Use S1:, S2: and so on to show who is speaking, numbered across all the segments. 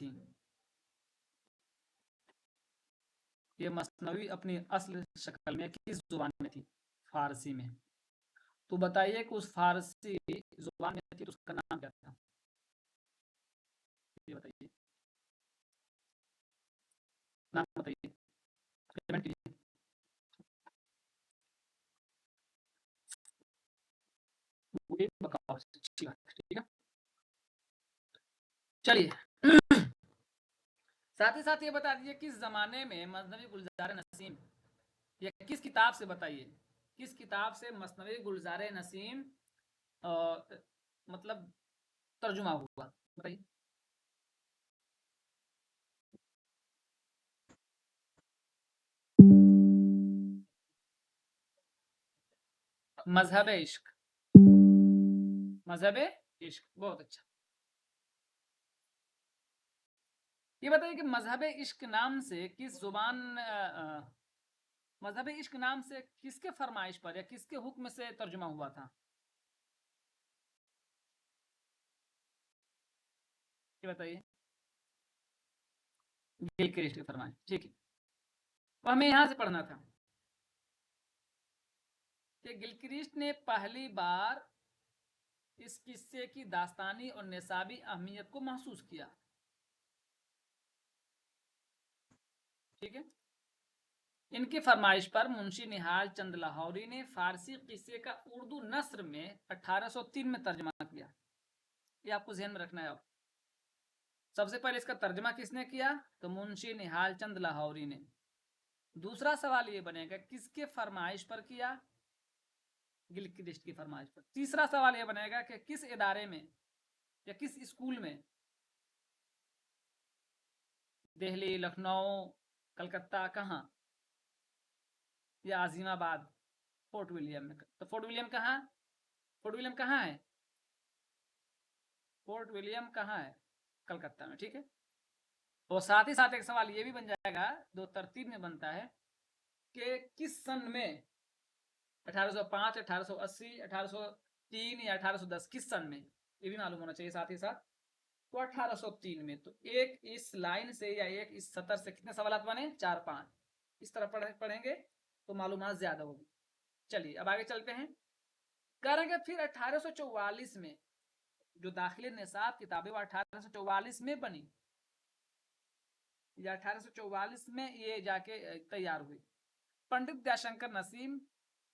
S1: تھی. یہ مثنوی اپنی اصل شکل میں کس زبان میں تھی؟ فارسی میں. تو بتائیے کہ اس فارسی زبان میں تھی تو اس کا نام کیا تھا؟ یہ بتائیے، نام بتائیے. پیمنٹ کیجیے. ٹھیک ہے، چلیے. ساتھ ہی ساتھ یہ بتا دیجیے کس زمانے میں مثنوی گلزار نسیم، یہ کس کتاب سے، بتائیے کس کتاب سے مثنوی گلزار نسیم مطلب ترجمہ ہوا؟ بتائیے. مذہب عشق. مذہب عشق، بہت اچھا. یہ بتائیے کہ مذہب عشق نام سے کس زبان مذہب عشق نام سے کس کے فرمائش پر یا کس کے حکم سے ترجمہ ہوا تھا؟ یہ بتائیے. گلکرسٹ کی فرمائش. ٹھیک ہے، تو ہمیں یہاں سے پڑھنا تھا کہ گلکرسٹ نے پہلی بار اس قصے کی داستانی اور نصابی اہمیت کو محسوس کیا. ٹھیک ہے. ان کی فرمائش پر منشی نہال چند لاہوری نے فارسی قصے کا اردو نثر میں 1803 میں ترجمہ کیا. یہ آپ کو ذہن میں رکھنا ہے. سب سے پہلے اس کا ترجمہ کس نے کیا؟ تو منشی نہال چند لاہوری نے. دوسرا سوال یہ بنے گا کس کے فرمائش پر کیا؟ گلکرسٹ کی فرمائش پر. تیسرا سوال یہ بنے گا کہ کس ادارے میں یا کس اسکول میں؟ دہلی، لکھنؤ، کلکتہ، کہاں؟ یا عظیم آباد، فورٹ ولیم میں. تو فورٹ ولیم کہاں؟ فورٹ ولیم کہاں ہے؟ فورٹ ولیم کہاں ہے؟ کلکتہ میں. ٹھیک ہے. اور ساتھ ہی ساتھ ایک سوال یہ بھی بن جائے گا، دو ترتیب میں بنتا ہے، کہ کس سن میں 1805، 1880، 1803 یا 1810 کس سن میں؟ یہ بھی معلوم ہونا چاہیے ساتھ ہی ساتھ. تو 1803 میں. تو ایک اس لائن سے یا ایک اس سطر سے کتنے سوالات بنے؟ 4-5. اس طرح پڑھیں گے تو معلومات زیادہ ہوگی. چلیے اب آگے چلتے ہیں. کریں گے پھر 1844 میں جو داخلی نصاب کتابیں وہ 1844 میں بنی یا 1844 میں یہ جا کے تیار ہوئی. پنڈت دیا شنکر نسیم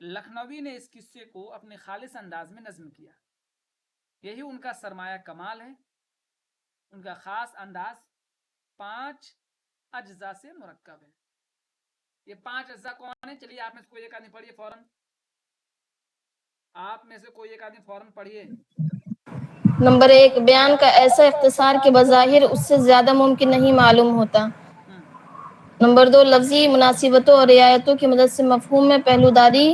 S1: لکھنوی نے اس قصے کو اپنے خالص انداز میں نظم کیا. یہی ان کا سرمایہ کمال ہے. ان کا خاص انداز 5 اجزاء سے مرکب ہے. یہ 5 اجزاء کون ہیں؟ چلیے آپ میں سے کوئی ایک آدمی پڑھیے فوراً. آپ میں سے کوئی ایک آدمی فوراً پڑھیے.
S2: نمبر 1، بیان کا ایسا اختصار کہ بظاہر اس سے زیادہ ممکن نہیں معلوم ہوتا. نمبر 2، لفظی مناسبتوں اور رعایتوں کی مدد سے مفہوم میں پہلوداری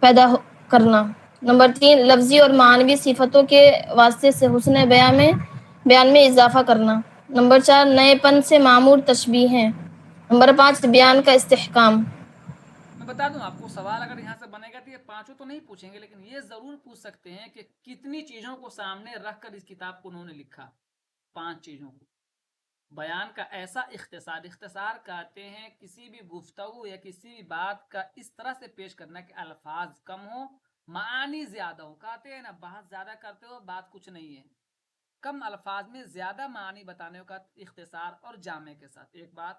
S2: پیدا کرنا. نمبر 3، لفظی اور معنوی صفتوں کے واسطے سے حسن بیان میں اضافہ کرنا. نمبر 4، نئے پن سے معمور تشبیہیں. نمبر 5، بیان کا استحکام.
S1: میں بتا دوں آپ کو، سوال اگر یہاں سے بنے گا تو یہ 5 تو نہیں پوچھیں گے، لیکن یہ ضرور پوچھ سکتے ہیں کہ کتنی چیزوں کو سامنے رکھ کر اس کتاب کو انہوں نے لکھا. 5 چیزوں کو. بیان کا ایسا اختصار کہتے ہیں کسی بھی گفتگو یا کسی بھی بات کا اس طرح سے پیش کرنا کہ الفاظ کم ہو، معانی زیادہ ہو. کہتے ہیں نا بات زیادہ کرتے ہو بات کچھ نہیں ہے. کم الفاظ میں زیادہ معانی بتانے کا اختصار اور جامع کے ساتھ. ایک بات.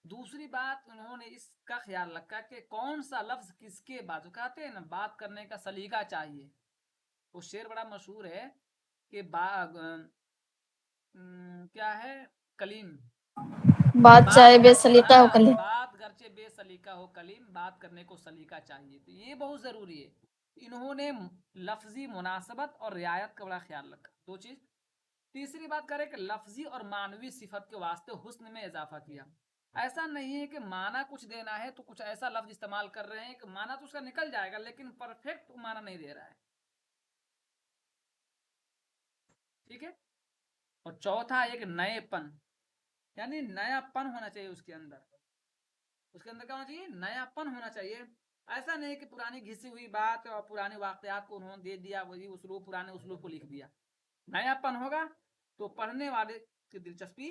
S1: دوسری بات، انہوں نے اس کا خیال رکھا کہ کون سا لفظ کس کے بعد. کہتے ہیں نا بات کرنے کا سلیقہ چاہیے. وہ شعر بڑا مشہور ہے کہ کیا ہے، کلیم
S2: بات چاہے بے سلیقہ ہو کلیم.
S1: بات گرچہ بے سلیقہ ہو کلیم، بات کرنے کو سلیقہ چاہیے. تو یہ بہت ضروری ہے. انہوں نے لفظی مناسبت اور رعایت کا بڑا خیال رکھا. 2 چیز. تیسری بات کریں کہ لفظی اور معنوی صفت کے واسطے حسن میں اضافہ کیا. ایسا نہیں ہے کہ معنی کچھ دینا ہے تو کچھ ایسا لفظ استعمال کر رہے ہیں کہ معنی تو اس کا نکل جائے گا لیکن پرفیکٹ معنی نہیں دے رہا ہے. ٹھیک ہے. اور چوتھا ایک نئے پن، یعنی نیا پن ہونا چاہیے اس کے اندر. اس کے اندر کیا ہونا چاہیے؟ نیا پن ہونا چاہیے. ایسا نہیں کہ پرانی گھسی ہوئی بات اور پرانے واقعات کو انہوں نے دے دیا، وہی اسلوب، پرانے اسلوب کو لکھ دیا. نیا پن ہوگا تو پڑھنے والے کی دلچسپی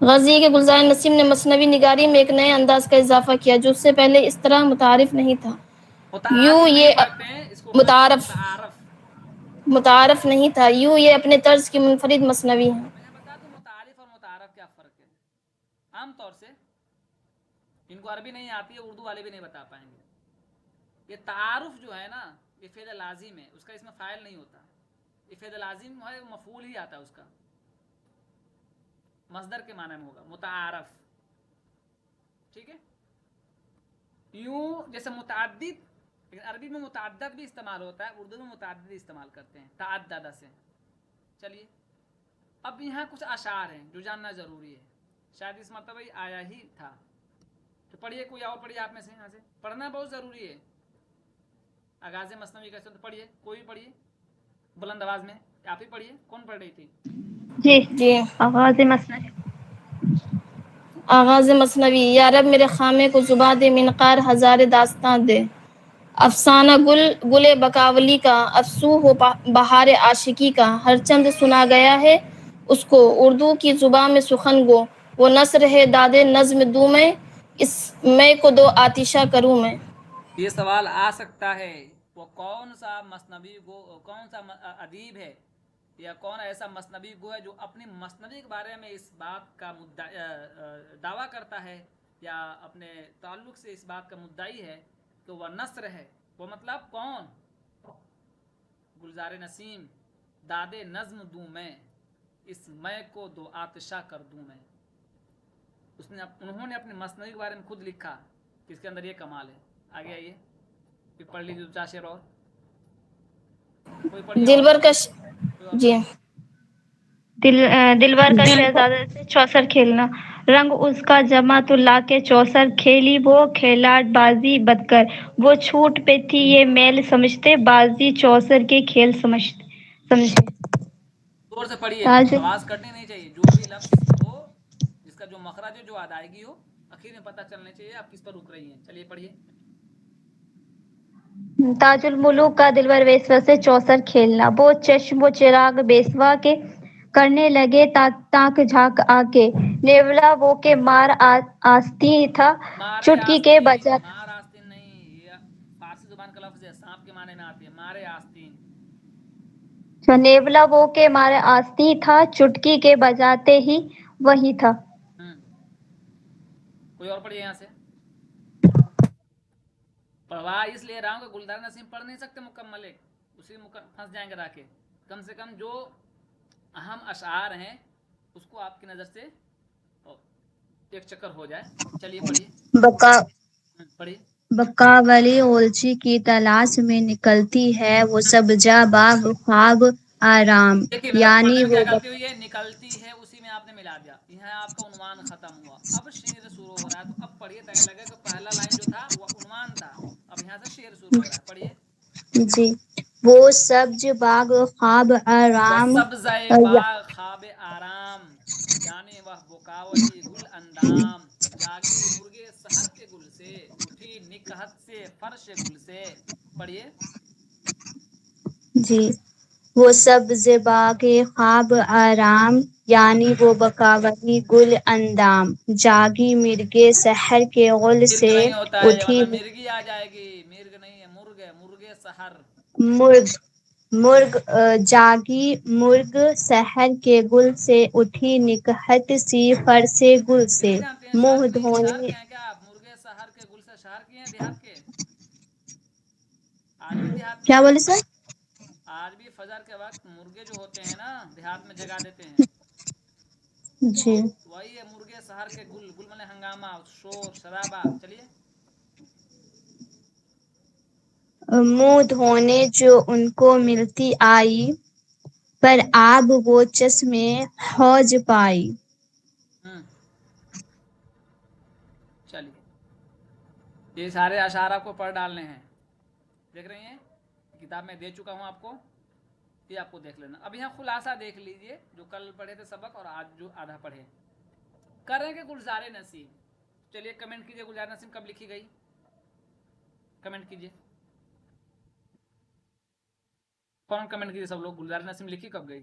S2: غازی کے گلزار نسیم نے مثنوی نگاری میں ایک نئے انداز کا اضافہ کیا جو اس سے پہلے اس طرح متعارف نہیں تھا. یوں
S1: متعارف نہیں
S2: یہ
S1: پڑھتے ہیں اس کو، اردو میں پڑھتے ہیں متعارف.
S2: متعارف نہیں تھا. یوں یہ اپنے طرز کی منفرد مثنوی ہے.
S1: میں بتا دوں متعارف اور متعارف کیا فرق ہے. عام طور سے ان کو عربی نہیں آتی ہے، اردو والے بھی نہیں بتا پائیں گے. یہ تعارف جو ہے نا یہ فعل لازم ہے، اس کا اس میں فاعل نہیں ہوتا. یہ فعل لازم ہے، مفعول ہی آتا ہے اس کا، مصدر کے معنی میں ہوگا متعارف. ٹھیک ہے. یوں جیسے متعدد، لیکن عربی میں متعدد بھی استعمال ہوتا ہے، اردو میں متعدد استعمال کرتے ہیں تعدد سے. چلیے اب یہاں کچھ اشعار ہیں جو جاننا ضروری ہے، شاید اس مرتبہ ہی آیا ہی تھا. تو پڑھیے، کوئی اور پڑھیے آپ میں سے، یہاں سے پڑھنا بہت ضروری ہے. آغاز مثنوی کا تو پڑھیے، کوئی بھی پڑھیے بلند آواز میں. آپ ہی پڑھیے، کون پڑھ رہی تھی؟
S3: جی آغاز مثنوی.
S2: آغاز مثنوی. یا رب میرے خامے کو زباں دے، منقار ہزار داستاں دے. افسانہ گل بکاولی کا، افسو ہو بہار عاشقی کا. ہر چند سنا گیا ہے اس کو، اردو کی زباں میں سخن گو. وہ نثر ہے داد نظم دوں میں، اس میں کو دو آتشہ کروں میں.
S1: یہ سوال آ سکتا ہے، وہ کون سا مثنوی گو، کون سا ادیب ہے یا کون ایسا مثنوی گو ہے جو اپنی مثنوی کے بارے میں اس بات کا دعویٰ کرتا ہے یا اپنے تعلق سے اس بات کا مدعی ہے کہ وہ نثر ہے. وہ مطلب کون؟ گلزار نسیم. داد نظم دوں میں، اس میں کو دو آتشہ کر دوں میں. انہوں نے اپنے مثنوی کے بارے میں خود لکھا کہ اس کے اندر یہ کمال ہے. آگے آئیے، پھر پڑھ لیجیے دو چار شعر اور. کوئی پڑھیے اور.
S2: دلبر کا
S1: کوئی اور
S2: جی
S1: پڑھیے.
S3: دلبر کا شہزادہ سے چوسر کھیلنا. رنگ اس کا جمع تو لا کے چوسر کھیلی، وہ کھیلاٹ بازی بدکر. وہ چھوٹ پہ تھی یہ میل سمجھتے، بازی چوسر کے کھیل سمجھے.
S1: زور سے پڑھیے،
S3: تاج
S1: آواز کٹنی نہیں چاہیے. جو بھی لفظ اس میں ہو، جس کا جو مخرج ہے، جو ادائیگی ہو، آخر میں پتہ چلنا چاہیے آپ کس پر رک رہی ہیں. چلیے پڑھیے.
S3: تاج الملوک کا دلبر ویسوا سے چوسر کھیلنا. وہ چشم و چراغ بیسوا کے کرنے لگے تاک جھانک آ کے. نیولا وہ کے مار آستین تھا،
S1: مارے
S3: چٹکی کے
S1: آستین،
S3: بجا.
S1: مار آستین نہیں، یہ فارسی زبان کا لفظ ہے، سانپ کے معنی میں آتی ہے مارے آستین.
S3: نیولا وہ کے مار آستین تھا، چٹکی کے بجاتے ہی وہی تھا.
S1: کوئی اور پڑھیے یہاں سے. پڑھوا اس لیے رہا ہوں کہ گلزار نسیم پڑھ نہیں سکتے مکمل ایک، اسی پھنس جائیں گے. کے کم سے کم جو اہم اشعار ہیں اس کو آپ کی نظر سے ایک چکر ہو جائے. چلیے پڑھیے. پڑھیے.
S3: بکاولی غلچی کی تلاش میں نکلتی ہے، وہ سب جا باغ خواب آرام.
S1: دیکھیے میرا پڑھنے
S3: یعنی
S1: میں کیا
S3: وہ
S1: غلطی ہوئی ہے، نکلتی ہے اسی میں آپ نے ملا دیا. یہاں آپ کا عنوان ختم ہوا، اب شعر شروع ہو رہا ہے. تو اب پڑھیے تاکہ لگے کہ پہلا لائن جو تھا وہ عنوان تھا، اب یہاں سے شعر شروع ہو رہا ہے. پڑھیے.
S3: جی وہ سبز باغ خواب
S1: وہ
S3: آرام.
S1: سبز باغ خواب آرام، یعنی وہ بکاولی گل اندام. جاگی مرغے سحر کے گل سے، اٹھی نکہت سے فرش گل سے. پڑھیے.
S3: جی وہ سبز باغ خواب آرام، یعنی وہ بکاولی گل اندام. جاگی مرغے سحر کے غل
S1: مرغ
S3: سے،
S1: نہیں ہوتا ہے،
S3: اٹھی
S1: ورنہ مرغی آ جائے گی. مرغ نہیں ہے، مرغ ہے، مرغے سحر.
S3: مرغ جاگی مرغ سحر کے گل سے، اٹھی نکہت سی فرش گل
S1: یہ
S3: سے.
S1: نہیں جانتے ہیں شہر
S3: منہ
S1: نہیں، شہر
S3: دھونے.
S1: کے ہیں کیا آپ؟ مرغے شہر کے گل سے شہر کے ہیں دیہات کے؟ آج بھی دیہات میں
S3: کیا
S1: ہیں.
S3: بولے سر؟
S1: آج بھی فجر کے وقت مرغے جو ہوتے ہیں نا دیہات میں جگا دیتے ہیں.
S3: جی
S1: وہی ہے مرغے شہر کے گل. گل منے ہنگامہ، شور شرابہ. چلیے.
S3: منہ دھونے جو ان کو ملتی آئی، پر آب وہ چشمے حوض پائی.
S1: چلیے یہ سارے اشعار آپ کو پڑھ ڈالنے ہیں. دیکھ رہی ہیں کتاب میں دے چکا ہوں آپ کو، یہ آپ کو دیکھ لینا. اب یہاں خلاصہ دیکھ لیجئے جو کل پڑھے تھے سبق اور آج جو آدھا پڑھے. کریں گے گلزار نسیم. چلیے کمنٹ کیجئے گلزار نسیم کب لکھی گئی، کمنٹ کیجئے. کون کمنٹ کیجئے سب لوگ، گلزار نسیم لکھی کب گئی.